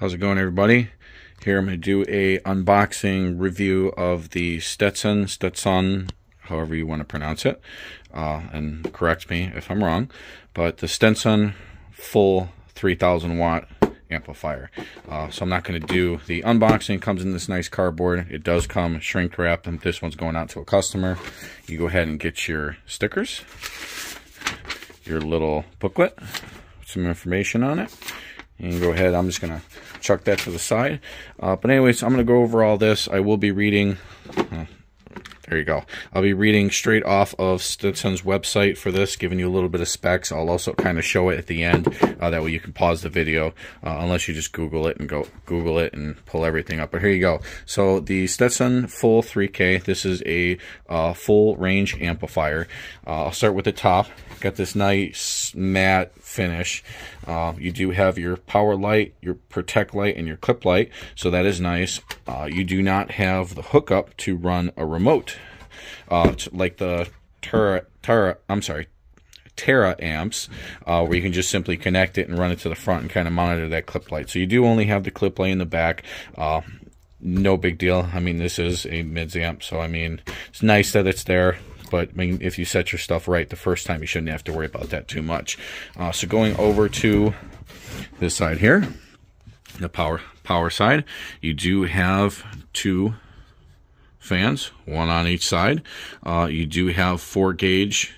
How's it going, everybody? Here I'm going to do a unboxing review of the Stetsom, however you want to pronounce it, and correct me if I'm wrong, but the Stetsom full 3000 watt amplifier. So I'm not going to do the unboxing. It comes in this nice cardboard. It does come shrink wrapped, and this one's going out to a customer. You go ahead and get your stickers, your little booklet, some information on it, and go ahead. I'm just going to chuck that to the side. But anyways, I'm going to go over all this. I will be reading... there you go. I'll be reading straight off of Stetsom's website for this, giving you a little bit of specs. I'll also kind of show it at the end. That way you can pause the video, unless you just Google it and go Google it and pull everything up. But here you go. So the Stetsom Full 3K, this is a full range amplifier. I'll start with the top. Got this nice matte finish. You do have your power light, your protect light, and your clip light, so that is nice. You do not have the hookup to run a remote, like the Tera amps, where you can just simply connect it and run it to the front and kind of monitor that clip light. So you do only have the clip light in the back. No big deal. I mean, this is a mids amp, so I mean, it's nice that it's there. But I mean, if you set your stuff right the first time, you shouldn't have to worry about that too much. So going over to this side here, the power side, you do have two fans, one on each side. You do have 4-gauge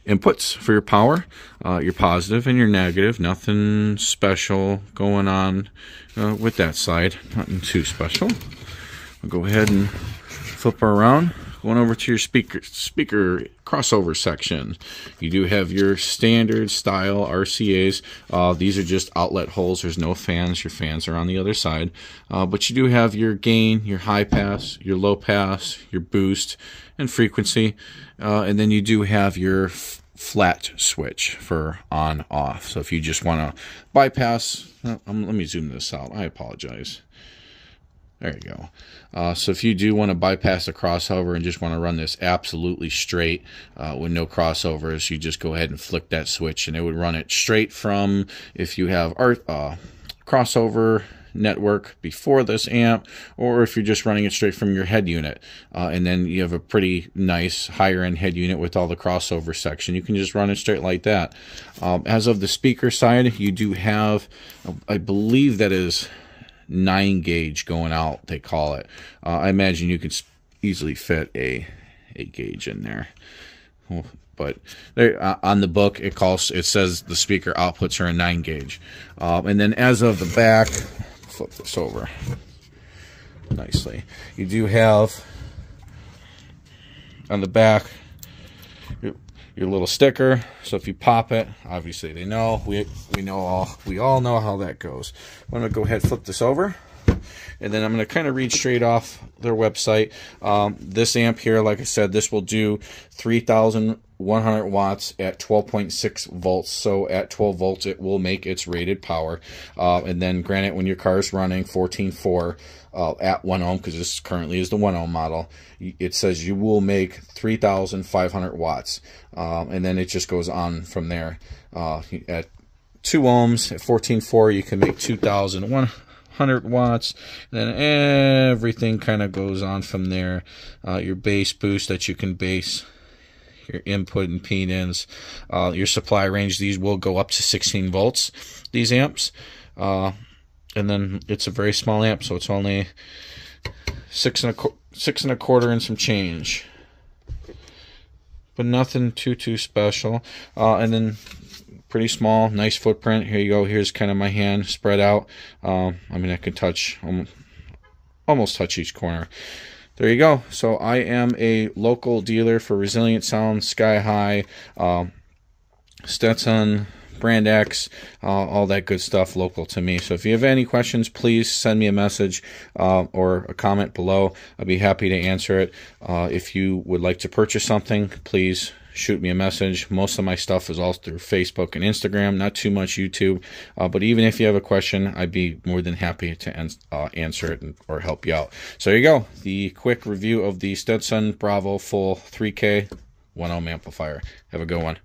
inputs for your power, your positive and your negative. Nothing special going on with that side. Nothing too special. I'll go ahead and flip her around. Going over to your speaker crossover section, you do have your standard style RCAs. These are just outlet holes. There's no fans. Your fans are on the other side. But you do have your gain, your high pass, your low pass, your boost, and frequency. And then you do have your flat switch for on off. So if you just want to bypass, let me zoom this out. I apologize. There you go. So if you do want to bypass the crossover and just want to run this absolutely straight with no crossovers, you just go ahead and flick that switch, and it would run it straight from, if you have crossover network before this amp, or if you're just running it straight from your head unit. And then you have a pretty nice higher end head unit with all the crossover section. You can just run it straight like that. As of the speaker side, you do have, I believe that is 9-gauge going out, they call it. I imagine you could easily fit a 8-gauge in there. But there, on the book, it says the speaker outputs are a 9-gauge. And then as of the back, flip this over nicely. You do have on the back your little sticker, so if you pop it, obviously they know, we all know how that goes. I'm going to go ahead and flip this over, and then I'm going to kind of read straight off their website. This amp here, like I said, this will do 3,100 watts at 12.6 volts. So at 12 volts, it will make its rated power. And then granted, when your car is running 14.4 at 1 ohm, because this currently is the 1 ohm model, it says you will make 3,500 watts. And then it just goes on from there. At 2 ohms, at 14.4, you can make 2,100 watts. Then everything kind of goes on from there. Your bass boost that you can base your input and impedance, your supply range. These will go up to 16 volts, these amps. And then it's a very small amp, so it's only 6 and a quarter and some change, but nothing too special. And then pretty small, nice footprint. Here you go. Here's kind of my hand spread out. I mean, I can touch, almost touch each corner. There you go. So I am a local dealer for Resilient Sound, Sky High, Stetsom, Brand X, all that good stuff local to me. So if you have any questions, please send me a message or a comment below. I'd be happy to answer it. If you would like to purchase something, please shoot me a message. Most of my stuff is all through Facebook and Instagram, not too much YouTube. But even if you have a question, I'd be more than happy to answer it or help you out. So there you go. The quick review of the Stetsom Bravo Full 3K 1 ohm amplifier. Have a good one.